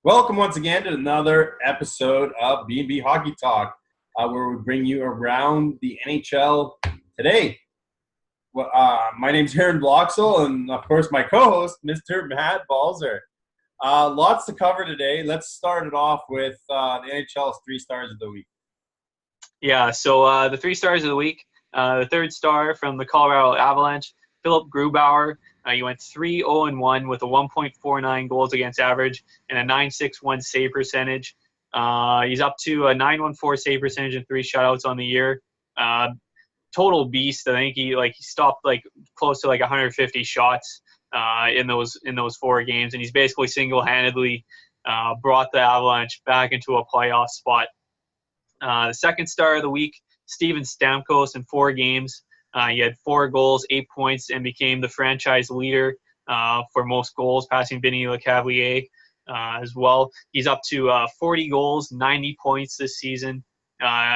Welcome once again to another episode of B&B Hockey Talk, where we bring you around the NHL today. Well, my name's Aaron Bloxel, and of course my co-host, Mr. Matt Balzer. Lots to cover today. Let's start it off with the NHL's 3 stars of the week. Yeah, so the 3 stars of the week, the third star from the Colorado Avalanche, Philip Grubauer. He went 3-0-1 with a 1.49 goals against average and a 9.61 save percentage. He's up to a 9.14 save percentage and 3 shutouts on the year. Total beast. I think he stopped close to 150 shots in those 4 games, and he's basically single-handedly brought the Avalanche back into a playoff spot. The second star of the week, Steven Stamkos in 4 games. He had 4 goals, 8 points, and became the franchise leader for most goals, passing Vinny Lecavalier as well. He's up to 40 goals, 90 points this season.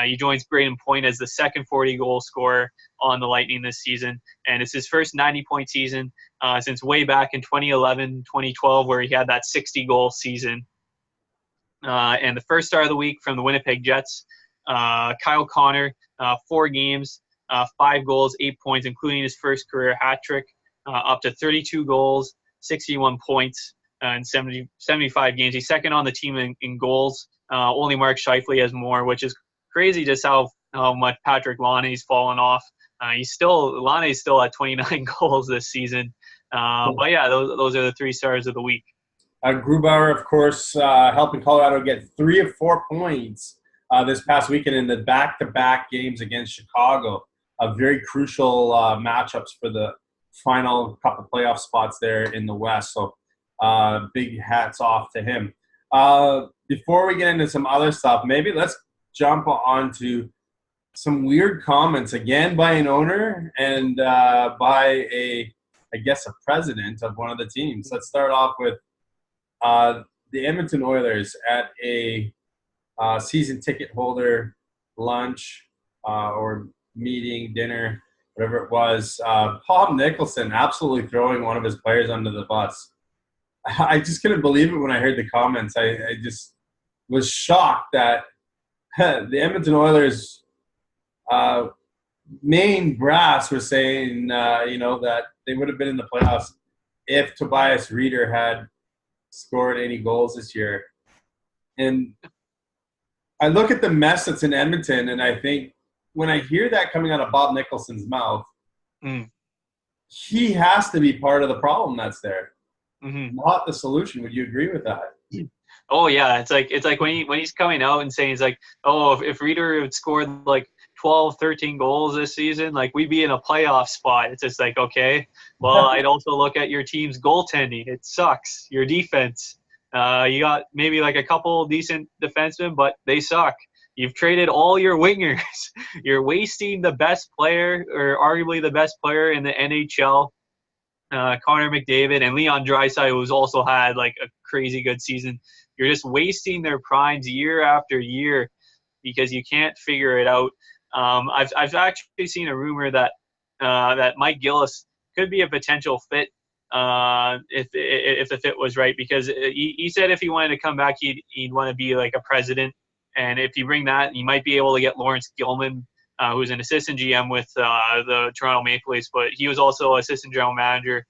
He joins Braden Point as the second 40-goal scorer on the Lightning this season, and it's his first 90-point season since way back in 2011-2012, where he had that 60-goal season. And the first star of the week from the Winnipeg Jets, Kyle Connor, 4 games, 5 goals, 8 points, including his first career hat trick, up to 32 goals, 61 points in 75 games. He's second on the team in goals. Only Mark Scheifele has more, which is crazy just how much Patrick Launey's fallen off. Launey's still at 29 goals this season. But yeah, those are the 3 stars of the week. Grubauer, of course, helping Colorado get 3 of 4 points this past weekend in the back-to-back games against Chicago. Very crucial matchups for the final couple playoff spots there in the West. So big hats off to him. Before we get into some other stuff, maybe let's jump onto some weird comments, again by an owner and by a president of one of the teams. Let's start off with the Edmonton Oilers at a season ticket holder lunch or meeting, dinner, whatever it was. Paul Nicholson absolutely throwing one of his players under the bus. I just couldn't believe it when I heard the comments. I just was shocked that the Edmonton Oilers main brass were saying, that they would have been in the playoffs if Tobias Reeder had scored any goals this year. And I look at the mess that's in Edmonton, and I think when I hear that coming out of Bob Nicholson's mouth, he has to be part of the problem that's there, not the solution. Would you agree with that? Oh yeah, it's like when he's coming out and saying, he's like, oh, if Reeder had scored 12, 13 goals this season, we'd be in a playoff spot. It's just okay, well, I'd also look at your team's goaltending. It sucks. Your defense, you got maybe a couple decent defensemen, but they suck. You've traded all your wingers. You're wasting the best player, or arguably the best player in the NHL, Connor McDavid, and Leon Draisaitl, who's also had a crazy good season. You're just wasting their primes year after year because you can't figure it out. I've actually seen a rumor that Mike Gillis could be a potential fit if the fit was right, because he said if he wanted to come back, he'd want to be a president. And if you bring that, you might be able to get Lawrence Gilman, who's an assistant GM with the Toronto Maple Leafs, but he was also assistant general manager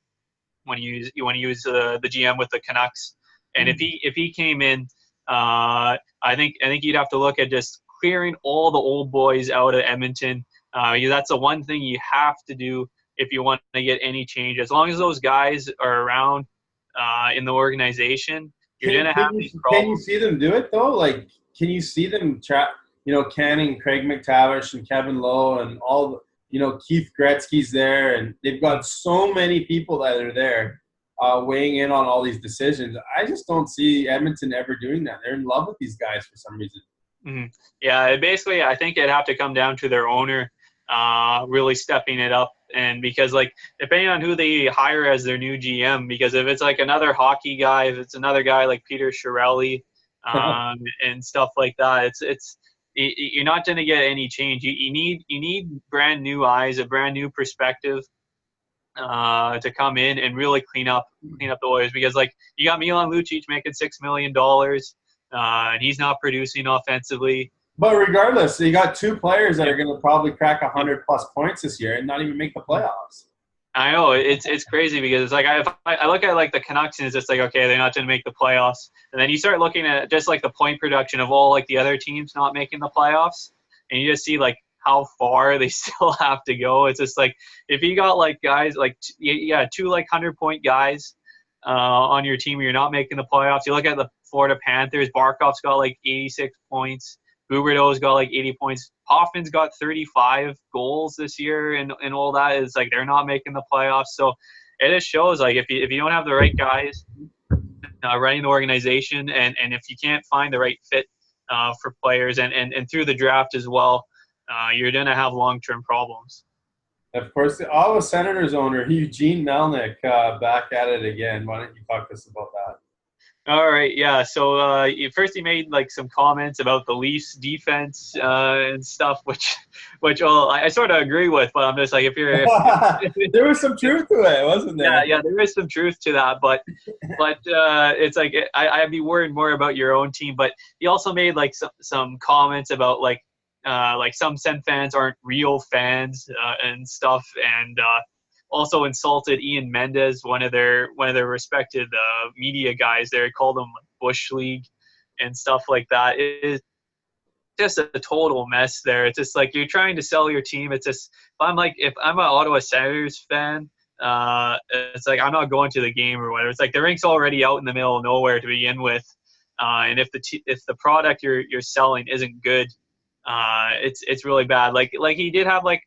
when he was the GM with the Canucks. And if he came in, I think you'd have to look at just clearing all the old boys out of Edmonton. That's the one thing you have to do if you want to get any change. As long as those guys are around in the organization, you're going to have these problems. Can you see them do it though? Can you see them canning Craig McTavish and Kevin Lowe and all, Keith Gretzky's there, and they've got so many people that are there weighing in on all these decisions. I just don't see Edmonton ever doing that. They're in love with these guys for some reason. Mm-hmm. Yeah, basically, I think it'd have to come down to their owner really stepping it up. And because, depending on who they hire as their new GM, because if it's another hockey guy, if it's another guy like Peter Chiarelli, and stuff like that, you're not going to get any change. You need brand new eyes, a brand new perspective. to come in and really clean up the Oilers, because like you got Milan Lucic making $6 million, and he's not producing offensively. But regardless, you got two players that are going to probably crack 100+ points this year and not even make the playoffs. I know it's crazy, because it's like I look at like the Canucks and it's just like, okay, they're not going to make the playoffs, and then you start looking at just like the point production of all like the other teams not making the playoffs, and you just see like how far they still have to go. It's just like if you got like guys like two like 100-point guys on your team, you're not making the playoffs. You look at the Florida Panthers, Barkov's got like 86 points. Huberdeau's got like 80 points. Hoffman's got 35 goals this year, and all that is like they're not making the playoffs. So it just shows like if you don't have the right guys running the organization, and if you can't find the right fit for players and through the draft as well, you're going to have long-term problems. Of course, the Ottawa Senators owner, Eugene Melnyk, back at it again. Why don't you talk to us about that? All right, yeah. So first he made like some comments about the Leafs defense and stuff, which I sort of agree with, but I'm just like, there was some truth to it, wasn't there? Yeah, there is some truth to that, but it's like I'd be worried more about your own team. But he also made like some comments about like some Sen fans aren't real fans and stuff, and also insulted Ian Mendes, one of their respected media guys there. Called him Bush League and stuff like that. It is just a total mess there. It's just like you're trying to sell your team. It's just if I'm an Ottawa Senators fan, it's like I'm not going to the game or whatever. It's like the rink's already out in the middle of nowhere to begin with, and if the product you're selling isn't good, it's really bad. Like he did have like.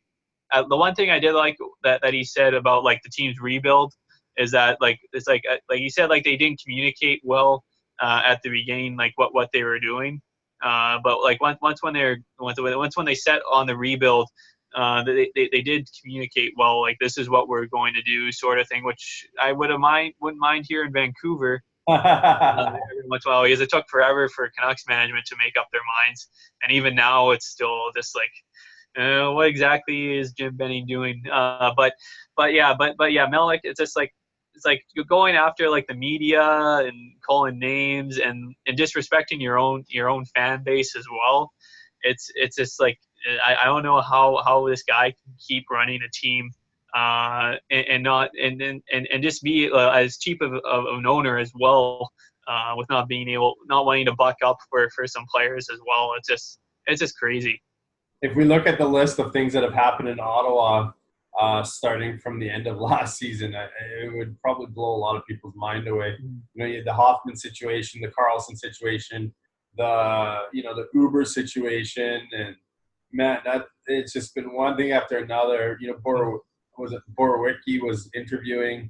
The one thing I did like that he said about like the team's rebuild is that like it's like he said like they didn't communicate well at the beginning, like what they were doing, but like once when they set on the rebuild, they did communicate well, like this is what we're going to do, sort of thing, which I wouldn't mind here in Vancouver. Much well, because it took forever for Canucks management to make up their minds, and even now it's still just like. What exactly is Jim Benning doing? But yeah, Melnyk, it's just like you're going after like the media and calling names and disrespecting your own fan base as well. It's just like I don't know how this guy can keep running a team and just be as cheap of an owner as well, with not wanting to buck up for some players as well. It's just crazy. If we look at the list of things that have happened in Ottawa, starting from the end of last season, it would probably blow a lot of people's mind away. You know, you had the Hoffman situation, the Carlson situation, the Uber situation, and man, it's just been one thing after another. You know, Borowicki was interviewing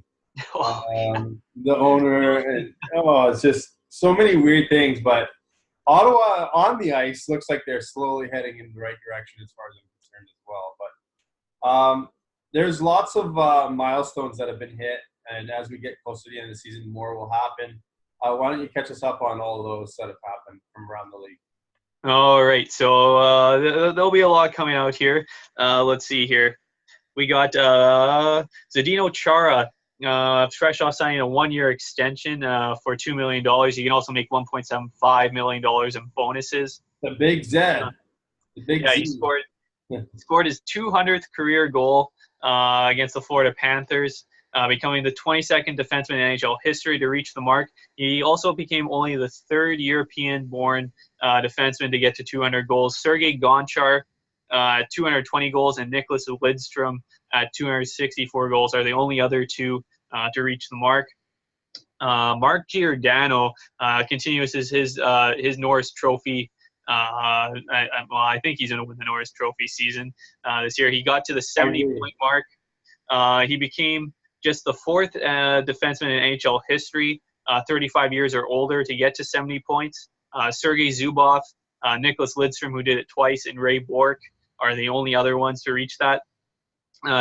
the owner, and it's just so many weird things, but. Ottawa on the ice looks like they're slowly heading in the right direction as far as I'm concerned as well. But there's lots of milestones that have been hit, and as we get closer to the end of the season, more will happen. Why don't you catch us up on all of those that have happened from around the league? All right, so there'll be a lot coming out here. Let's see here. We got Zdeno Chara. Fresh off signing a 1-year extension for $2 million. You can also make $1.75 million in bonuses. The big Zed. He scored his 200th career goal against the Florida Panthers, becoming the 22nd defenseman in NHL history to reach the mark. He also became only the third European-born defenseman to get to 200 goals. Sergei Gonchar, 220 goals, and Nicholas Lidstrom at 264 goals are the only other two to reach the mark. Mark Giordano continues his Norris Trophy. I think he's going to win the Norris Trophy season this year. He got to the 70-point mark. He became just the fourth defenseman in NHL history, 35 years or older, to get to 70 points. Sergei Zubov, Nicholas Lidstrom, who did it twice, and Ray Bourque are the only other ones to reach that.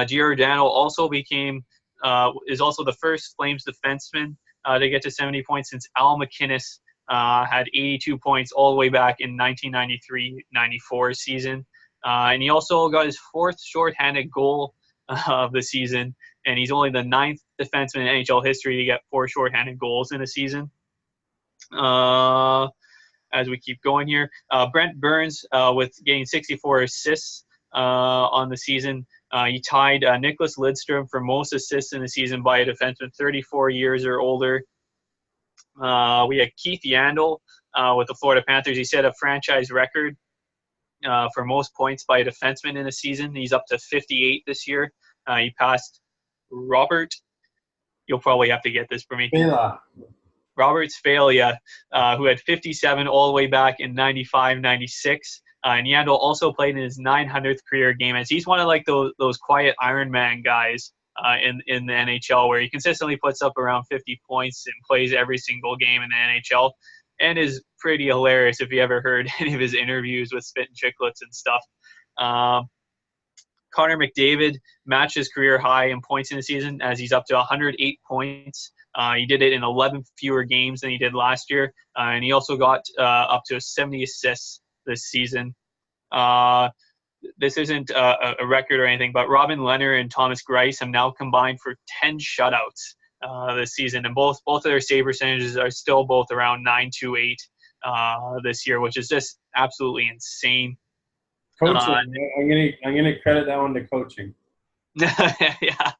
Giordano also is also the first Flames defenseman to get to 70 points since Al MacInnis had 82 points all the way back in 1993-94 season. And he also got his fourth shorthanded goal of the season and he's only the ninth defenseman in NHL history to get 4 shorthanded goals in a season. As we keep going here, Brent Burns with getting 64 assists on the season. He tied Nicholas Lidstrom for most assists in the season by a defenseman 34 years or older. We had Keith Yandel with the Florida Panthers. He set a franchise record for most points by a defenseman in a season. He's up to 58 this year. He passed Robert. You'll probably have to get this for me. Robert Spalia, who had 57 all the way back in 95, 96. And Yandel also played in his 900th career game, as he's one of like those quiet Iron Man guys in the NHL, where he consistently puts up around 50 points and plays every single game in the NHL, and is pretty hilarious if you ever heard any of his interviews with Spit and Chicklets and stuff. Connor McDavid matched his career high in points in the season, as he's up to 108 points. He did it in 11 fewer games than he did last year, and he also got up to 70 assists this season. This isn't a record or anything, but Robin Lehner and Thomas Greiss have now combined for 10 shutouts this season, and both of their save percentages are still both around 928 this year, which is just absolutely insane. Coaching. I'm gonna credit that one to coaching. Yeah,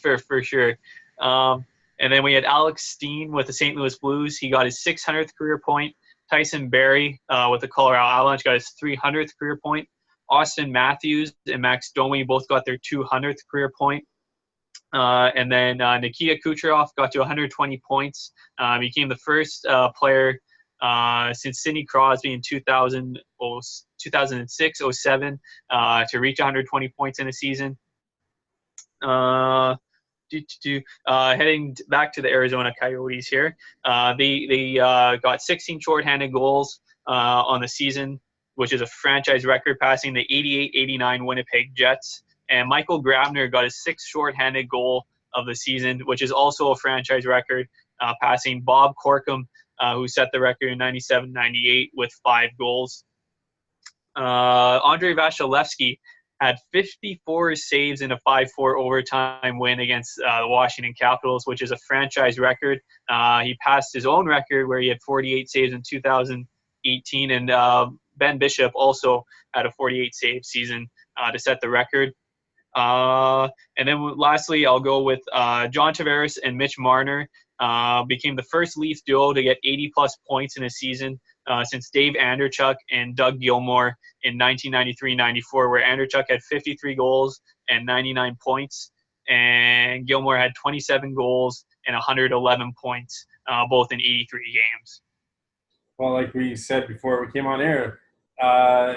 for sure. And then we had Alex Steen with the St. Louis Blues. He got his 600th career point. Tyson Barrie with the Colorado Avalanche got his 300th career point. Austin Matthews and Max Domi both got their 200th career point. And then Nikita Kucherov got to 120 points. Became the first player since Sidney Crosby in 2006-07 to reach 120 points in a season. Heading back to the Arizona Coyotes here, they got 16 shorthanded goals on the season, which is a franchise record, passing the 88-89 Winnipeg Jets. And Michael Grabner got his 6th shorthanded goal of the season, which is also a franchise record, passing Bob Corkum, who set the record in 97-98 with 5 goals. Andrei Vasilevsky had 54 saves in a 5-4 overtime win against the Washington Capitals, which is a franchise record. He passed his own record where he had 48 saves in 2018, and Ben Bishop also had a 48 save season to set the record. And then lastly, I'll go with John Tavares and Mitch Marner. Became the first Leaf duo to get 80-plus points in a season since Dave Anderchuk and Doug Gilmour in 1993-94, where Anderchuk had 53 goals and 99 points, and Gilmour had 27 goals and 111 points, both in 83 games. Well, like we said before we came on air,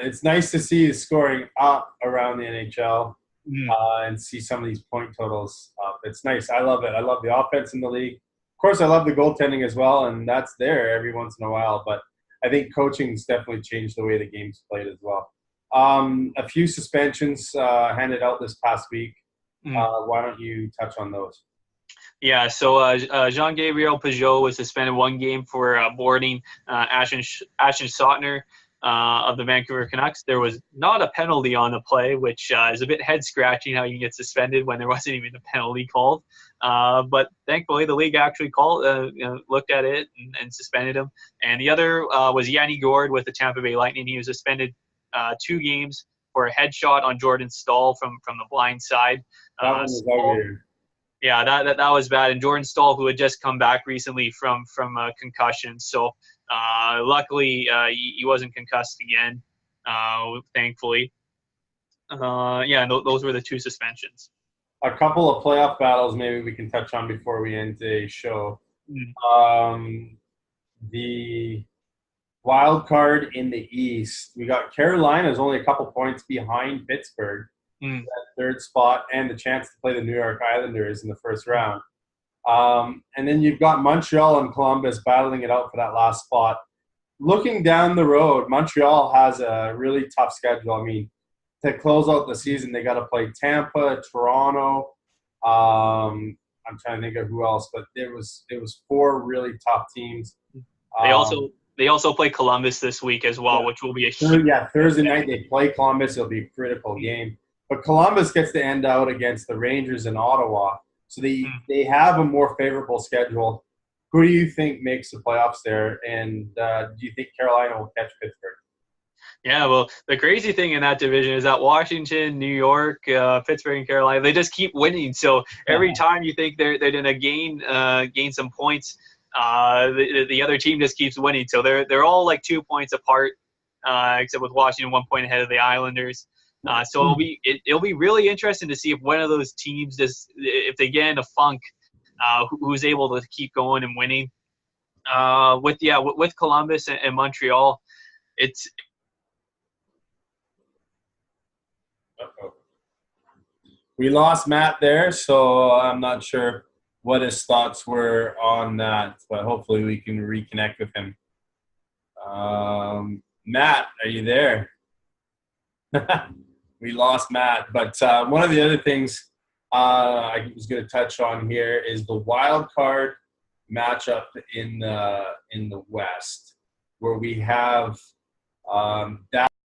it's nice to see the scoring up around the NHL and see some of these point totals up. It's nice. I love it. I love the offense in the league. Of course, I love the goaltending as well, and that's there every once in a while. But I think coaching's definitely changed the way the game's played as well. A few suspensions handed out this past week. Why don't you touch on those? Yeah, so Jean-Gabriel Pajot was suspended 1 game for boarding Ashton Sautner of the Vancouver Canucks. There was not a penalty on the play, which is a bit head-scratching how you can get suspended when there wasn't even a penalty called. But thankfully, the league actually looked at it and suspended him. And the other was Yanni Gourde with the Tampa Bay Lightning. He was suspended 2 games for a headshot on Jordan Staal from the blind side. That one was ugly. Yeah, that was bad. And Jordan Staal, who had just come back recently from a concussion. So luckily, he wasn't concussed again, thankfully. Those were the 2 suspensions. A couple of playoff battles maybe we can touch on before we end today's show. The wild card in the East, we got Carolina's only a couple points behind Pittsburgh, that 3rd spot, and the chance to play the New York Islanders in the first round. And then you've got Montreal and Columbus battling it out for that last spot. Looking down the road, Montreal has a really tough schedule. I mean, to close out the season, they got to play Tampa, Toronto. I'm trying to think of who else, but it was 4 really tough teams. They also play Columbus this week as well, which will be a huge. Thursday night they play Columbus. It'll be a critical game. but Columbus gets to end out against the Rangers in Ottawa. So they have a more favorable schedule. Who do you think makes the playoffs there? And do you think Carolina will catch Pittsburgh? Yeah, well, the crazy thing in that division is that Washington, New York, Pittsburgh, and Carolina, they just keep winning. So every time you think they're going to gain some points, the other team just keeps winning. So they're all like 2 points apart, except with Washington 1 point ahead of the Islanders. So it'll be really interesting to see if one of those teams if they get in a funk, who's able to keep going and winning. With Columbus and Montreal, it's. Uh-oh. We lost Matt there, so I'm not sure what his thoughts were on that, but hopefully we can reconnect with him. Matt, are you there? We lost Matt, but one of the other things I was going to touch on here is the wild card matchup in the West, where we have